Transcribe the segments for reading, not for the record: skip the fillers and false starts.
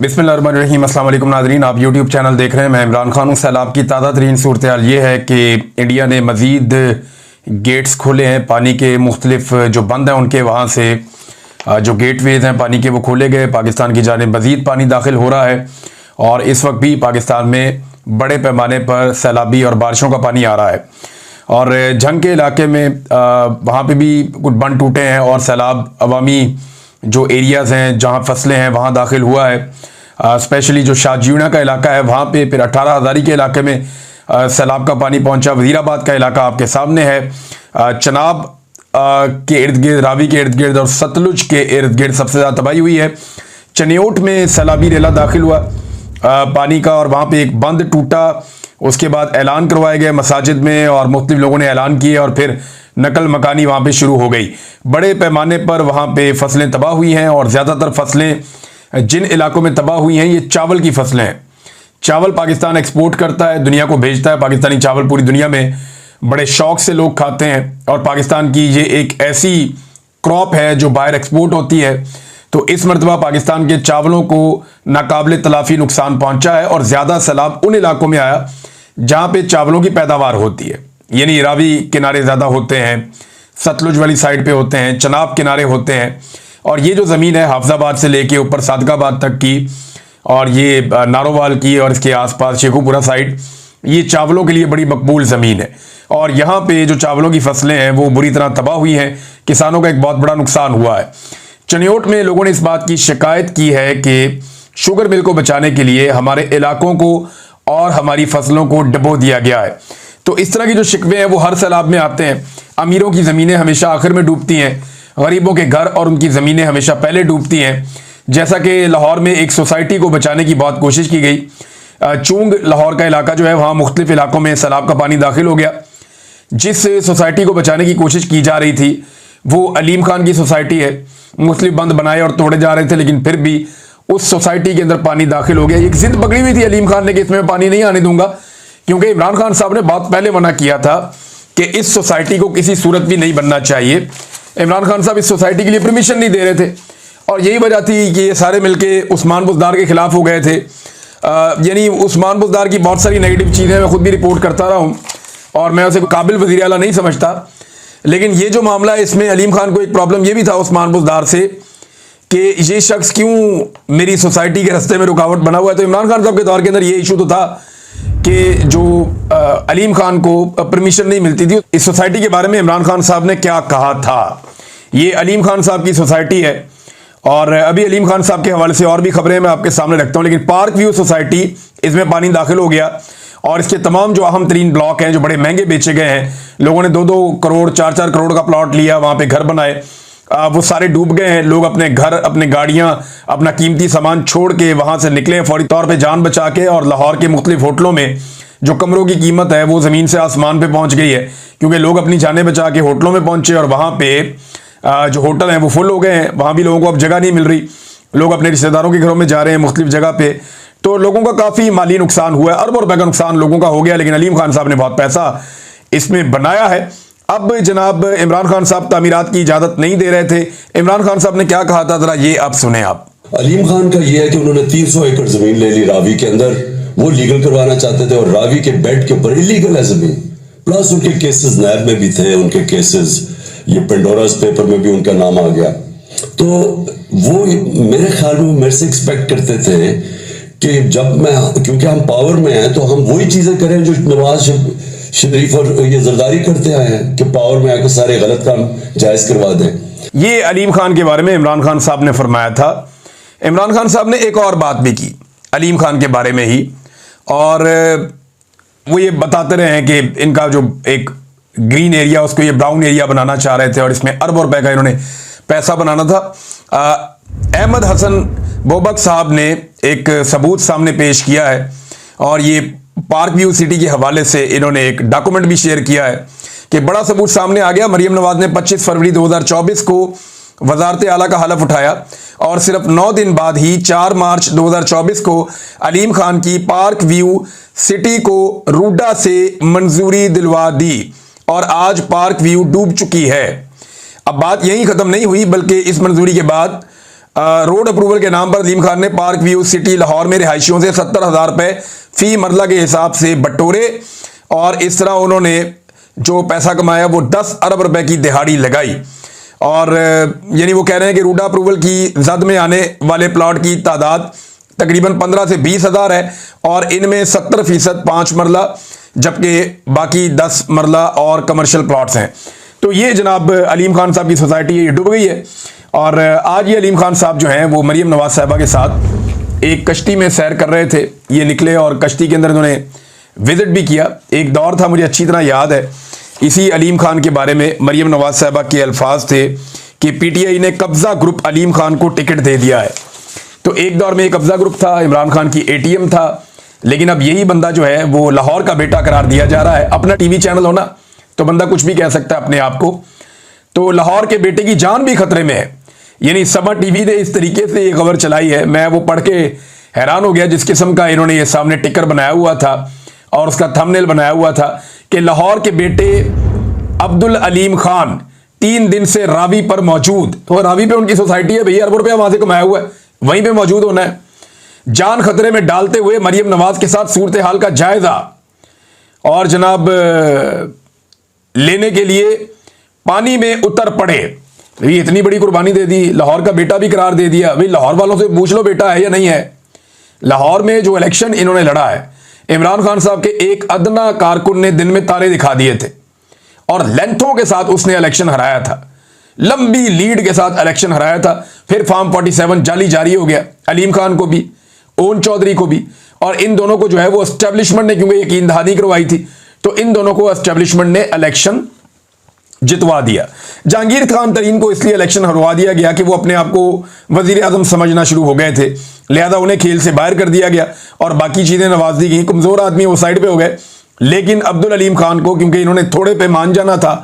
बिस्मिल्लाहिर्रहमानिर्रहीम। अस्सलाम वालेकुम नाज़रीन, आप यूट्यूब चैनल देख रहे हैं। मैं इमरान खान हूँ। सैलाब की ताज़ा तरीन सूरत हाल ये है कि इंडिया ने मज़ीद गेट्स खोले हैं पानी के, मुख्तलिफ जो बंद हैं उनके, वहाँ से जो गेटवेज़ हैं पानी के वो खोले गए। पाकिस्तान की जानिब मज़ीद पानी दाखिल हो रहा है और इस वक्त भी पाकिस्तान में बड़े पैमाने पर सैलाबी और बारिशों का पानी आ रहा है। और जंग के इलाके में वहाँ पे भी कुछ बंद टूटे हैं और सैलाब अवामी जो एरियाज़ हैं जहाँ फसलें हैं वहाँ दाखिल हुआ है। स्पेशली जो शाहजीना का इलाका है वहाँ पे, फिर 18 हज़ारी के इलाके में सैलाब का पानी पहुँचा। वज़ीराबाद का इलाका आपके सामने है। चनाब के इर्द गिर्द, रावी के इर्द गिर्द और सतलुज के इर्द गिर्द सबसे ज़्यादा तबाही हुई है। चनियोट में सैलाबी रेला दाखिल हुआ पानी का और वहाँ पे एक बंद टूटा। उसके बाद ऐलान करवाए गए मसाजिद में और मुख्तलिफ लोगों ने ऐलान किए और फिर नकल मकानी वहाँ पे शुरू हो गई। बड़े पैमाने पर वहाँ पे फसलें तबाह हुई हैं और ज़्यादातर फसलें जिन इलाकों में तबाह हुई हैं ये चावल की फसलें हैं। चावल पाकिस्तान एक्सपोर्ट करता है, दुनिया को भेजता है। पाकिस्तानी चावल पूरी दुनिया में बड़े शौक से लोग खाते हैं और पाकिस्तान की ये एक ऐसी क्रॉप है जो बाहर एक्सपोर्ट होती है। तो इस मरतबा पाकिस्तान के चावलों को नाकाबिले तलाफी नुकसान पहुंचा है और ज़्यादा सैलाब उन इलाकों में आया जहाँ पे चावलों की पैदावार होती है, यानी रावी किनारे ज़्यादा होते हैं, सतलुज वाली साइड पे होते हैं, चनाब किनारे होते हैं। और ये जो ज़मीन है हाफजाबाद से लेके ऊपर सादकाबाद तक की और ये नारोवाल की और इसके आसपास शेखुपुरा साइड, ये चावलों के लिए बड़ी मकबूल ज़मीन है। और यहाँ पे जो चावलों की फसलें हैं वो बुरी तरह तबाह हुई हैं, किसानों का एक बहुत बड़ा नुकसान हुआ है। चनियोट में लोगों ने इस बात की शिकायत की है कि शुगर मिल को बचाने के लिए हमारे इलाकों को और हमारी फसलों को डबो दिया गया है। तो इस तरह की जो शिकवे हैं वो हर सैलाब में आते हैं। अमीरों की ज़मीनें हमेशा आखिर में डूबती हैं, गरीबों के घर और उनकी ज़मीनें हमेशा पहले डूबती हैं। जैसा कि लाहौर में एक सोसाइटी को बचाने की बहुत कोशिश की गई। चूंग लाहौर का इलाका जो है वहाँ मुख्तलिफ इलाकों में सैलाब का पानी दाखिल हो गया। जिस सोसाइटी को बचाने की कोशिश की जा रही थी वो अलीम खान की सोसाइटी है। मुख्तलिफ बंद बनाए और तोड़े जा रहे थे, लेकिन फिर भी उस सोसाइटी के अंदर पानी दाखिल हो गया। एक जिद पकड़ी हुई थी अलीम खान ने कि इसमें पानी नहीं आने दूंगा, क्योंकि इमरान खान साहब ने बहुत पहले मना किया था कि इस सोसाइटी को किसी सूरत भी नहीं बनना चाहिए। इमरान खान साहब इस सोसाइटी के लिए परमिशन नहीं दे रहे थे और यही वजह थी कि ये सारे मिलके उस्मान बुज़दार के खिलाफ हो गए थे। यानी उस्मान बुज़दार की बहुत सारी नेगेटिव चीज़ें मैं खुद भी रिपोर्ट करता रहा हूँ और मैं उसे काबिल वज़ीर आला नहीं समझता। लेकिन ये जो मामला है इसमें अलीम खान को एक प्रॉब्लम ये भी था उस्मान बुज़दार से कि ये शख्स क्यों मेरी सोसाइटी के रास्ते में रुकावट बना हुआ है। तो इमरान खान साहब के दौर के अंदर ये इशू तो था कि जो अलीम खान को परमिशन नहीं मिलती थी। इस सोसाइटी के बारे में इमरान खान साहब ने क्या कहा था, ये अलीम खान साहब की सोसाइटी है और अभी अलीम खान साहब के हवाले से और भी खबरें मैं आपके सामने रखता हूँ। लेकिन पार्क व्यू सोसाइटी, इसमें पानी दाखिल हो गया और इसके तमाम जो अहम तरीन ब्लॉक हैं जो बड़े महंगे बेचे गए हैं, लोगों ने 2-2 करोड़ 4-4 करोड़ का प्लॉट लिया, वहाँ पे घर बनाए, वो सारे डूब गए हैं। लोग अपने घर, अपने गाड़ियां, अपना कीमती सामान छोड़ के वहां से निकले फौरी तौर पे जान बचा के। और लाहौर के मुख्तलिफ होटलों में जो कमरों की कीमत है वो ज़मीन से आसमान पे पहुंच गई है, क्योंकि लोग अपनी जानें बचा के होटलों में पहुंचे और वहां पे जो होटल हैं वो फुल हो गए हैं। वहां भी लोगों को अब जगह नहीं मिल रही, लोग अपने रिश्तेदारों के घरों में जा रहे हैं मुख्तलिफ जगह पे। तो लोगों का काफ़ी माली नुकसान हुआ है, अरबों रुपए का नुकसान लोगों का हो गया। लेकिन अलीम खान साहब ने बहुत पैसा इसमें बनाया है। अब जनाब इमरान खान साहब तामीरात की इजाज़त नहीं दे रहे थे। इमरान खान साहब ने क्या कहा था, जरा ये आप सुने। आप अलीम खान का ये है कि उन्होंने 300 एकड़ जमीन ले ली रावी के अंदर, वो लीगल करवाना चाहते थे और रावी के बेड के ऊपर इलीगल है जमीन। प्लस उनके केसेस नैब में भी थे, उनके केसेस ये पेंडोरास पेपर में भी उनका नाम आ गया। तो वो मेरे ख्याल में मेरे से एक्सपेक्ट करते थे कि जब मैं, क्योंकि हम पावर में हैं तो हम वही चीजें करें जो नवाज शरीफ और ये जरदारी करते आए हैं कि पावर में आकर सारे गलत काम जायज करवा दें। ये अलीम खान के बारे में इमरान खान साहब ने फरमाया था। इमरान खान साहब ने एक और बात भी की अलीम खान के बारे में ही, और वो ये बताते रहे हैं कि इनका जो एक ग्रीन एरिया उसको ये ब्राउन एरिया बनाना चाह रहे थे और इसमें अरबों रुपए का इन्होंने पैसा बनाना था। अहमद हसन बोबक साहब ने एक सबूत सामने पेश किया है और ये पार्क व्यू सिटी के हवाले से इन्होंने एक डॉक्यूमेंट भी शेयर किया है कि बड़ा सबूत सामने आ गया। मरियम नवाज ने 25 फरवरी 2024 को वजारत आला का हलफ उठाया और सिर्फ 9 दिन बाद ही 4 मार्च 2024 को अलीम खान की पार्क व्यू सिटी को रूडा से मंजूरी दिलवा दी और आज पार्क व्यू डूब चुकी है। अब बात यहीं ख़त्म नहीं हुई, बल्कि इस मंजूरी के बाद रोड अप्रूवल के नाम पर अलीम खान ने पार्क व्यू सिटी लाहौर में रिहायशियों से 70,000 रुपए फी मरला के हिसाब से बटोरे और इस तरह उन्होंने जो पैसा कमाया वो 10 अरब रुपए की दिहाड़ी लगाई। और यानी वो कह रहे हैं कि रूडा अप्रूवल की जद में आने वाले प्लॉट की तादाद तकरीबन 15 से 20 हज़ार है और इनमें 70% 5 मरला जबकि बाकी 10 मरला और कमर्शियल प्लॉट्स हैं। तो ये जनाब अलीम खान साहब की सोसाइटी है, ये डूब गई है। और आज ये अलीम खान साहब जो हैं वो मरीम नवाज साहिबा के साथ एक कश्ती में सैर कर रहे थे। ये निकले और कश्ती के अंदर इन्होंने विजिट भी किया। एक दौर था, मुझे अच्छी तरह याद है, इसी अलीम खान के बारे में मरीम नवाज साहिबा के अल्फाज थे कि पीटीआई ने कब्जा ग्रुप अलीम खान को टिकट दे दिया है। तो एक दौर में एक कब्जा ग्रुप था, इमरान खान की एटीएम था, लेकिन अब यही बंदा जो है वो लाहौर का बेटा करार दिया जा रहा है। अपना टीवी चैनल होना तो बंदा कुछ भी कह सकता है अपने आप को। तो लाहौर के बेटे की जान भी खतरे में है। यानी समा टीवी ने इस तरीके से ये खबर चलाई है, मैं वो पढ़ के हैरान हो गया जिस किस्म का इन्होंने ये सामने टिकर बनाया हुआ था और उसका थंबनेल बनाया हुआ था कि लाहौर के बेटे अब्दुल अलीम खान 3 दिन से रावी पर मौजूद। तो रावी पे उनकी सोसाइटी है भैया, अरबों रुपया वहां से कमाया हुआ है, वहीं पे मौजूद होना है। जान खतरे में डालते हुए मरीम नवाज के साथ सूरत हाल का जायजा और जनाब लेने के लिए पानी में उतर पड़े। ये इतनी बड़ी कुर्बानी दे दी, लाहौर का बेटा भी करार दे दिया। भाई लाहौर वालों से पूछ लो बेटा है या नहीं है। लाहौर में जो इलेक्शन इन्होंने लड़ा है, इमरान खान साहब के एक अदना कारकुन ने दिन में तारे दिखा दिए थे और लेंथों के साथ उसने इलेक्शन हराया था, लंबी लीड के साथ इलेक्शन हराया था। फिर फार्म 47 जाली जारी हो गया, अलीम खान को भी, ओन चौधरी को भी, और इन दोनों को जो है वो एस्टेब्लिशमेंट ने, क्योंकि यकीन दहानी करवाई थी, तो इन दोनों को एस्टेब्लिशमेंट ने इलेक्शन जितवा दिया। जहांगीर खान तरीन को इसलिए इलेक्शन हरवा दिया गया कि वो अपने आप को वजीर आजम समझना शुरू हो गए थे, लिहाजा उन्हें खेल से बाहर कर दिया गया और बाकी चीजें नवाज दी गई। कमजोर आदमी वो साइड पे हो गए, लेकिन अब्दुल अलीम खान को क्योंकि इन्होंने थोड़े पे मान जाना था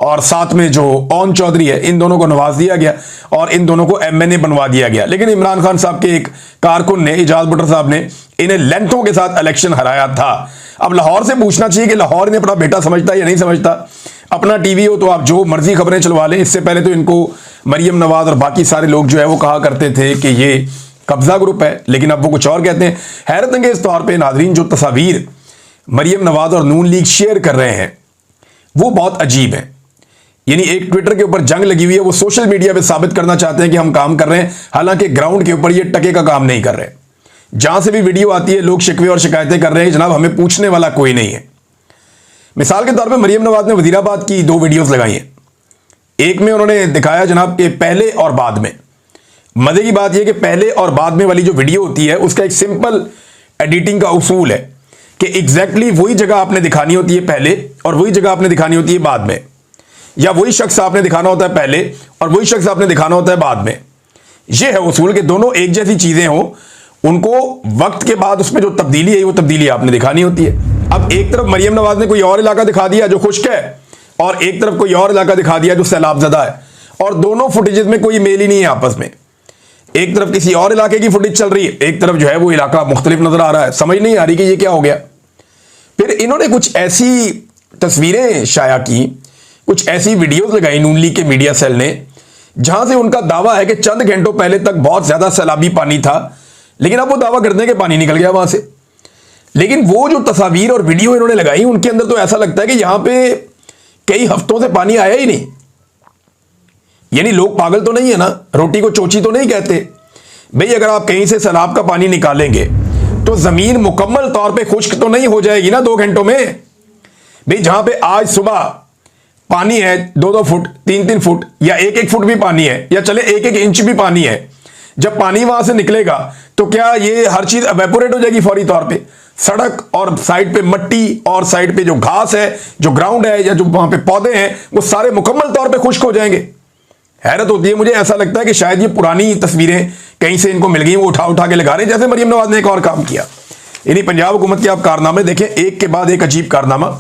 और साथ में जो ओन चौधरी है, इन दोनों को नवाज दिया गया और इन दोनों को एमएनए बनवा दिया गया। लेकिन इमरान खान साहब के एक कारकुन ने, इजाज भुट्टर साहब ने, इन्हें लेंथों के साथ इलेक्शन हराया था। अब लाहौर से पूछना चाहिए कि लाहौर इन्हें अपना बेटा समझता है या नहीं समझता। अपना टीवी हो तो आप जो मर्जी खबरें चलवा लें। इससे पहले तो इनको मरियम नवाज और बाकी सारे लोग जो है वो कहा करते थे कि ये कब्जा ग्रुप है, लेकिन अब वो कुछ और कहते हैं। हैरत अंगेज तौर पे नाजरीन, जो तस्वीर मरियम नवाज और नून लीग शेयर कर रहे हैं वो बहुत अजीब है। यानी एक ट्विटर के ऊपर जंग लगी हुई है, वो सोशल मीडिया पे साबित करना चाहते हैं कि हम काम कर रहे हैं, हालांकि ग्राउंड के ऊपर ये टके का काम नहीं कर रहे। जहां से भी वीडियो आती है लोग शिकवे और शिकायतें कर रहे हैं, जनाब हमें पूछने वाला कोई नहीं है। मिसाल के तौर पे मरियम नवाज ने वजीराबाद की 2 वीडियोस लगाई हैं। एक में उन्होंने दिखाया जनाब के पहले और बाद में। मजे की बात यह कि पहले और बाद में वाली जो वीडियो होती है उसका एक सिंपल एडिटिंग का उसूल है कि एग्जैक्टली वही जगह आपने दिखानी होती है पहले और वही जगह आपने दिखानी होती है बाद में, या वही शख्स आपने दिखाना होता है पहले और वही शख्स आपने दिखाना होता है बाद में। यह है उसूल कि दोनों एक जैसी चीजें हों, उनको वक्त के बाद उसमें जो तब्दीली है वो तब्दीली आपने दिखानी होती है। अब एक तरफ मरियम नवाज ने कोई और इलाका दिखा दिया जो खुश्क है और एक तरफ कोई और इलाका दिखा दिया जो सैलाब ज़दा है, और दोनों फुटेजेस में कोई मेल ही नहीं है आपस में। एक तरफ किसी और इलाके की फुटेज चल रही है, एक तरफ जो है वो इलाका मुख्तलिफ नजर आ रहा है। समझ नहीं आ रही कि ये क्या हो गया। फिर इन्होंने कुछ ऐसी तस्वीरें शाया की, कुछ ऐसी वीडियोस लगाई नून लीग के मीडिया सेल ने, जहां से उनका दावा है कि चंद घंटों पहले तक बहुत ज्यादा सैलाबी पानी था, लेकिन अब वो दावा करते हैं कि पानी निकल गया वहां से। लेकिन वो जो तस्वीर और वीडियो इन्होंने लगाई उनके अंदर तो ऐसा लगता है कि यहां पे कई हफ्तों से पानी आया ही नहीं। यानी लोग पागल तो नहीं है ना, रोटी को चोची तो नहीं कहते भाई। अगर आप कहीं से सैलाब का पानी निकालेंगे तो जमीन मुकम्मल तौर पे खुश्क तो नहीं हो जाएगी ना 2 घंटों में। भाई जहां पे आज सुबह पानी है 2-2 फुट, 3-3 फुट या 1-1 फुट भी पानी है, या चले 1-1 इंच भी पानी है, जब पानी वहां से निकलेगा तो क्या ये हर चीज एवेपोरेट हो जाएगी फौरी तौर पे? सड़क और साइड पे मट्टी और साइड पे जो घास है, जो ग्राउंड है या जो वहां पे पौधे हैं, वो सारे मुकम्मल तौर पे खुश्क हो जाएंगे। हैरत होती है, मुझे ऐसा लगता है कि शायद ये पुरानी तस्वीरें कहीं से इनको मिल गई, वो उठा उठा के लगा रहे हैं। जैसे मरियम नवाज ने एक और काम किया, यानी पंजाब हुकूमत के आप कारनामे देखें, एक के बाद एक अजीब कारनामा।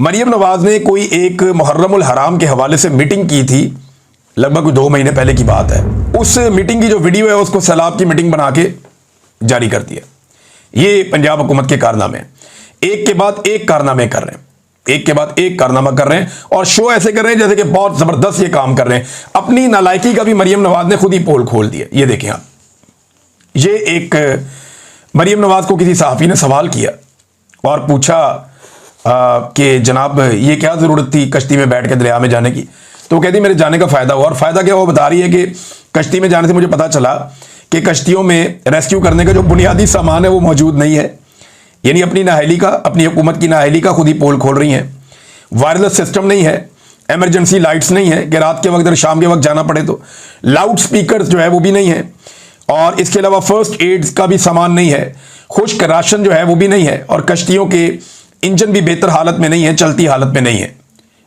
मरियम नवाज ने कोई एक मुहर्रमुल हराम के हवाले से मीटिंग की थी, लगभग 2 महीने पहले की बात है। उस मीटिंग की जो वीडियो है उसको सैलाब की मीटिंग बना के जारी कर दिया। ये पंजाब हुकूमत के कारनामे, एक के बाद एक कारनामे कर रहे हैं। एक के बाद एक कारनामा कर रहे हैं और शो ऐसे कर रहे हैं जैसे कि बहुत जबरदस्त ये काम कर रहे हैं। अपनी नालायकी का भी मरियम नवाज ने खुद ही पोल खोल दिया। ये देखें आप, ये एक मरियम नवाज को किसी सहाफी ने सवाल किया और पूछा कि जनाब ये क्या जरूरत थी कश्ती में बैठ के दरिया में जाने की। तो वो कहती मेरे जाने का फायदा हुआ। और फायदा क्या, वो बता रही है कि कश्ती में जाने से मुझे पता चला कि कश्तियों में रेस्क्यू करने का जो बुनियादी सामान है वो मौजूद नहीं है। यानी अपनी नाअहली का, अपनी हुकूमत की नाअहली का खुद ही पोल खोल रही हैं। वायरलेस सिस्टम नहीं है, इमरजेंसी लाइट्स नहीं है कि रात के वक्त और शाम के वक्त जाना पड़े तो, लाउड स्पीकर जो है वो भी नहीं है, और इसके अलावा फर्स्ट एड का भी सामान नहीं है, खुश्क राशन जो है वो भी नहीं है, और कश्तियों के इंजन भी बेहतर हालत में नहीं है, चलती हालत में नहीं है,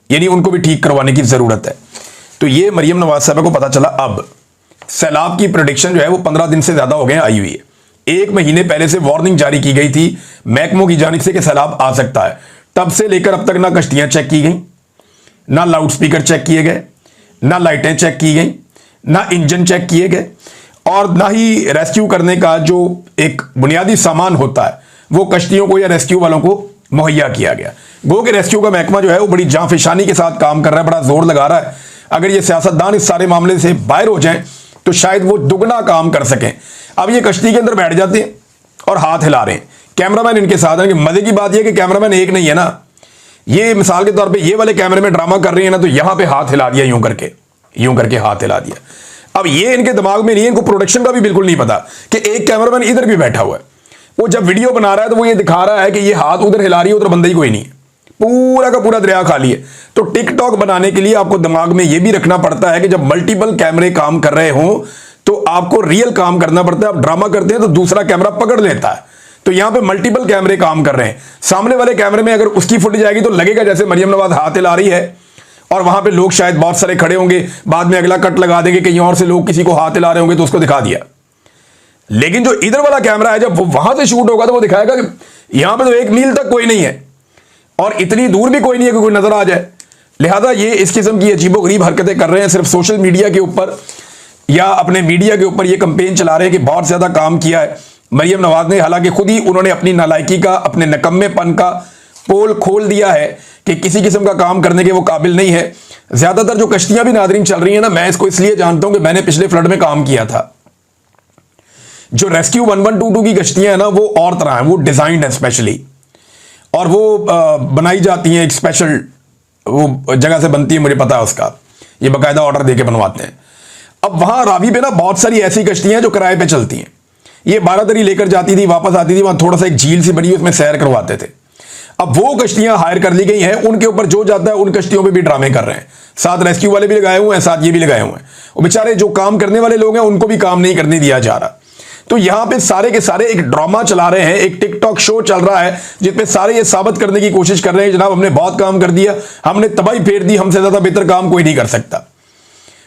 यानी उनको भी ठीक करवाने की जरूरत है। तो ये मरियम नवाज साहब को पता चला। अब सैलाब की प्रेडिक्शन जो है वो 15 दिन से ज्यादा हो गए आई हुई है। 1 महीने पहले से वार्निंग जारी की गई थी महकमों की जानिब से कि सैलाब आ सकता है। तब से लेकर अब तक ना कश्तियां चेक की गई, ना लाउड स्पीकर चेक किए गए, ना लाइटें चेक की गई, ना इंजन चेक किए गए, और ना ही रेस्क्यू करने का जो एक बुनियादी सामान होता है वो कश्तियों को या रेस्क्यू वालों को मुहैया किया गया। गो के रेस्क्यू का महकमा जो है वो बड़ी जांफिशानी के साथ काम कर रहा है, बड़ा जोर लगा रहा है। अगर ये सियासतदान इस सारे मामले से बाहर हो जाएं तो शायद वो दुगना काम कर सकें। अब ये कश्ती के अंदर बैठ जाते हैं और हाथ हिला रहे हैं, कैमरामैन इनके साथ हैं। मजे की बात यह कि कैमरामैन एक नहीं है ना, ये मिसाल के तौर पे ये वाले कैमरे में ड्रामा कर रही है ना, तो यहां पे हाथ हिला दिया, यूं करके हाथ हिला दिया। अब ये इनके दिमाग में नहीं है, इनको प्रोडक्शन का भी बिल्कुल नहीं पता कि एक कैमरामैन इधर भी बैठा हुआ है, वो जब वीडियो बना रहा है तो वो ये दिखा रहा है कि ये हाथ उधर हिला रही है, उधर बंदा ही कोई नहीं है, पूरा का पूरा दरिया खाली है। तो टिकटॉक बनाने के लिए आपको दिमाग में यह भी रखना पड़ता है कि जब मल्टीपल कैमरे काम कर रहे हों तो आपको रियल काम करना पड़ता है। आप ड्रामा करते हैं तो दूसरा कैमरा पकड़ लेता है। तो यहां पे मल्टीपल कैमरे काम कर रहे हैं। सामने वाले कैमरे में अगर उसकी फुटेज आएगी तो लगेगा जैसे मरियम नवाज हाथ हिला रही है, और वहां पे लोग शायद बहुत सारे खड़े होंगे, बाद में अगला कट लगा देंगे कहीं और से लोग किसी को हाथ हिला रहे होंगे तो उसको दिखा दिया। लेकिन जो इधर वाला कैमरा है जब वो वहां से शूट होगा तो वो दिखाएगा कि यहां पे तो 1 मील तक कोई नहीं है और इतनी दूर भी कोई नहीं है कि कोई नजर आ जाए। लिहाजा ये इस किस्म की अजीबोगरीब हरकतें कर रहे हैं, सिर्फ सोशल मीडिया के ऊपर या अपने मीडिया के ऊपर ये कंपेन चला रहे हैं कि बहुत ज्यादा काम किया है मरियम नवाज ने। हालांकि खुद ही उन्होंने अपनी नालायकी का, अपने नकम्मेपन का पोल खोल दिया है कि किसी किस्म का काम करने के वो काबिल नहीं है। ज्यादातर जो कश्तियां भी नादरीन चल रही है ना, मैं इसको इसलिए जानता हूं कि मैंने पिछले फ्लड में काम किया था। जो रेस्क्यू 1122 की कश्तियां हैं ना वो और तरह हैं, वो डिजाइंड है स्पेशली, और वो बनाई जाती हैं एक स्पेशल वो जगह से बनती है, मुझे पता है उसका, ये बाकायदा ऑर्डर देके बनवाते हैं। अब वहां रावी पे ना बहुत सारी ऐसी कश्तियां हैं जो किराए पे चलती हैं। ये 12 दरी लेकर जाती थी, वापस आती थी, वहां थोड़ा सा एक झील सी बनी उसमें सैर करवाते थे। अब वो कश्तियां हायर कर ली गई हैं, उनके ऊपर जो जाता है उन कश्तियों पे भी ड्रामे कर रहे हैं। साथ रेस्क्यू वाले भी लगाए हुए हैं, साथ ये भी लगाए हुए हैं। वो बेचारे जो काम करने वाले लोग हैं उनको भी काम नहीं करने दिया जा रहा। तो यहां पे सारे के सारे एक ड्रामा चला रहे हैं, एक टिकटॉक शो चल रहा है जिसपे सारे ये साबित करने की कोशिश कर रहे हैं जनाब हमने बहुत काम कर दिया, हमने तबाही फेर दी, हमसे ज्यादा बेहतर काम कोई नहीं कर सकता।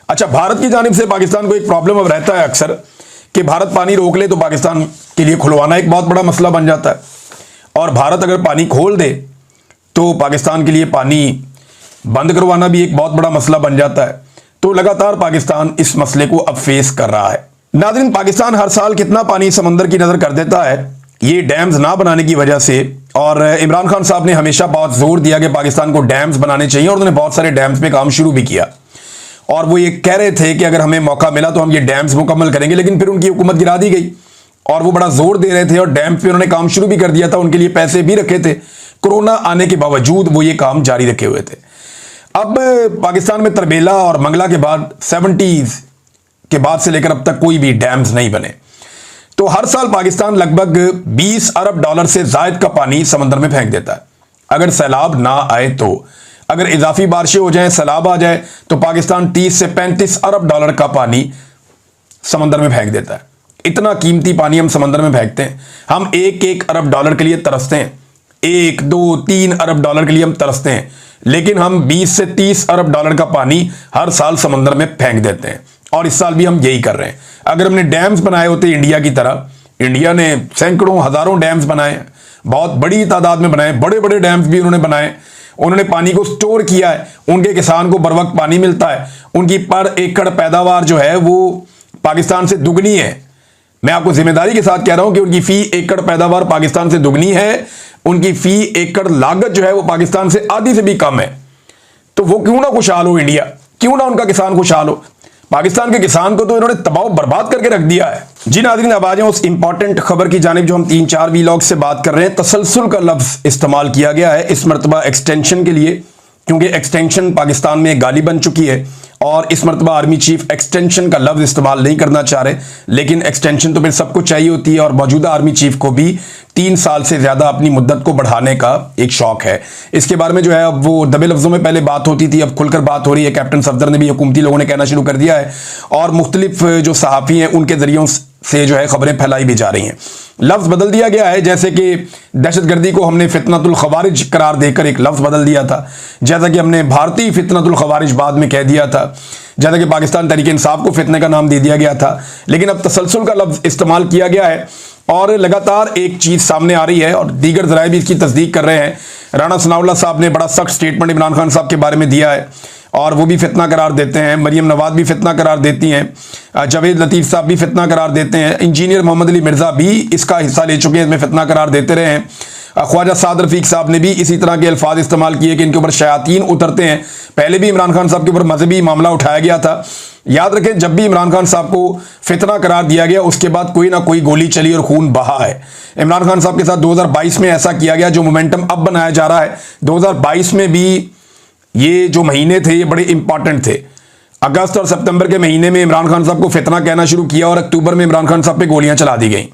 अच्छा, भारत की जानिब से पाकिस्तान को एक प्रॉब्लम अब रहता है अक्सर कि भारत पानी रोक ले तो पाकिस्तान के लिए खुलवाना एक बहुत बड़ा मसला बन जाता है, और भारत अगर पानी खोल दे तो पाकिस्तान के लिए पानी बंद करवाना भी एक बहुत बड़ा मसला बन जाता है। तो लगातार पाकिस्तान इस मसले को अब फेस कर रहा है। नाज़रीन, पाकिस्तान हर साल कितना पानी समंदर की नजर कर देता है ये डैम्स ना बनाने की वजह से, और इमरान खान साहब ने हमेशा बहुत जोर दिया कि पाकिस्तान को डैम्स बनाने चाहिए, और उन्होंने बहुत सारे डैम्स पे काम शुरू भी किया, और वो ये कह रहे थे कि अगर हमें मौका मिला तो हम ये डैम्स मुकम्मल करेंगे। लेकिन फिर उनकी हुकूमत गिरा दी गई और वो बड़ा जोर दे रहे थे और डैम पे उन्होंने काम शुरू भी कर दिया था, उनके लिए पैसे भी रखे थे। कोरोना आने के बावजूद वो ये काम जारी रखे हुए थे। अब पाकिस्तान में तरबेला और मंगला के बाद 70s के बाद से लेकर अब तक कोई भी डैम्स नहीं बने। तो हर साल पाकिस्तान लगभग 20 अरब डॉलर से जायद का पानी समंदर में फेंक देता है। अगर सैलाब ना आए तो, अगर इजाफी बारिशें हो जाएं, सैलाब आ जाए तो पाकिस्तान 30 से 35 अरब डॉलर का पानी समंदर में फेंक देता है। इतना कीमती पानी हम समंदर में फेंकते हैं। हम 1-1 अरब डॉलर के लिए तरसते हैं, 1, 2, 3 अरब डॉलर के लिए हम तरसते हैं, लेकिन हम 20 से 30 अरब डॉलर का पानी हर साल समंदर में फेंक देते हैं, और इस साल भी हम यही कर रहे हैं। अगर हमने डैम्स बनाए होते इंडिया की तरह, इंडिया ने सैकड़ों हजारों डैम्स बनाए, बहुत बड़ी तादाद में बनाए, बड़े बड़े डैम्स भी उन्होंने बनाए, उन्होंने पानी को स्टोर किया है, उनके किसान को बर वक्त पानी मिलता है, उनकी पर एकड़ पैदावार जो है वो पाकिस्तान से दुगनी है। मैं आपको जिम्मेदारी के साथ कह रहा हूं कि उनकी फी एकड़ पैदावार पाकिस्तान से दुगनी है। उनकी फी एकड़ लागत जो है वो पाकिस्तान से आधी से भी कम है, तो वो क्यों ना खुशहाल हो इंडिया, क्यों ना उनका किसान खुशहाल हो। पाकिस्तान के किसान को तो इन्होंने तबाह बर्बाद करके रख दिया है। जी नाज़रीन, अब आ जाएं उस इंपॉर्टेंट खबर की जानिब जो हम 3-4 वीलॉग से बात कर रहे हैं। तसलसल का लफ्ज इस्तेमाल किया गया है इस मरतबा एक्सटेंशन के लिए, क्योंकि एक्सटेंशन पाकिस्तान में गाली बन चुकी है और इस मरतबा आर्मी चीफ एक्सटेंशन का लफ्ज इस्तेमाल नहीं करना चाह रहे, लेकिन एक्सटेंशन तो फिर सबको चाहिए होती है और मौजूदा आर्मी चीफ को भी 3 साल से ज़्यादा अपनी मुद्दत को बढ़ाने का एक शौक है। इसके बारे में जो है अब वो दबे लफ्ज़ों में पहले बात होती थी, अब खुलकर बात हो रही है। कैप्टन सफदर ने भी हुकूमती लोगों ने कहना शुरू कर दिया है और मुख्तलिफ जो सहाफ़ी हैं उनके ज़रियों से जो है खबरें फैलाई भी जा रही हैं। लफ्ज़ बदल दिया गया है, जैसे कि दहशतगर्दी को हमने फितनतुल खवारिज करार देकर एक लफ्ज़ बदल दिया था, जैसा कि हमने भारतीय फितनतुल खवारिज बाद में कह दिया था, जैसा कि पाकिस्तान तहरीक इंसाफ को फितने का नाम दे दिया गया था, लेकिन अब तसलसल का लफ्ज़ इस्तेमाल किया गया है और लगातार एक चीज़ सामने आ रही है और दीगर ज़राए भी इसकी तस्दीक कर रहे हैं। राना सनाउल्लाह साहब ने बड़ा सख्त स्टेटमेंट इमरान खान साहब के बारे में दिया है और वो भी फितना करार देते हैं, मरियम नवाज भी फितना करार देती हैं, जावेद लतीफ़ साहब भी फितना करार देते हैं, इंजीनियर मोहम्मद अली मिर्ज़ा भी इसका हिस्सा ले चुके हैं, इसमें फितना करार देते रहे हैं। ख्वाजा साद रफ़ीक साहब ने भी इसी तरह के अल्फाज इस्तेमाल किए कि इनके ऊपर शयातीन उतरते हैं। पहले भी इमरान खान साहब के ऊपर मजहबी मामला उठाया गया था। याद रखें, जब भी इमरान खान साहब को फितना करार दिया गया उसके बाद कोई ना कोई गोली चली और खून बहा है। इमरान खान साहब के साथ 2022 में ऐसा किया गया, जो मोमेंटम अब बनाया जा रहा है। 2022 में भी ये जो महीने थे ये बड़े इंपॉर्टेंट थे। अगस्त और सितंबर के महीने में इमरान खान साहब को फितना कहना शुरू किया और अक्टूबर में इमरान खान साहब पे गोलियां चला दी गई।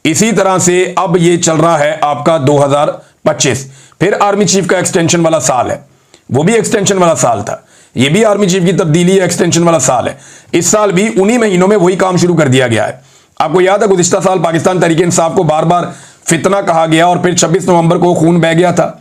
इसी तरह से अब ये चल रहा है आपका 2025, फिर आर्मी चीफ का एक्सटेंशन वाला साल है, वो भी एक्सटेंशन वाला साल था, ये भी आर्मी चीफ की तब्दीली एक्सटेंशन वाला साल है। इस साल भी उन्हीं महीनों में वही काम शुरू कर दिया गया है। आपको याद है गुज़िश्ता साल पाकिस्तान तहरीक इंसाफ को बार बार फितना कहा गया और फिर 26 नवंबर को खून बह गया था।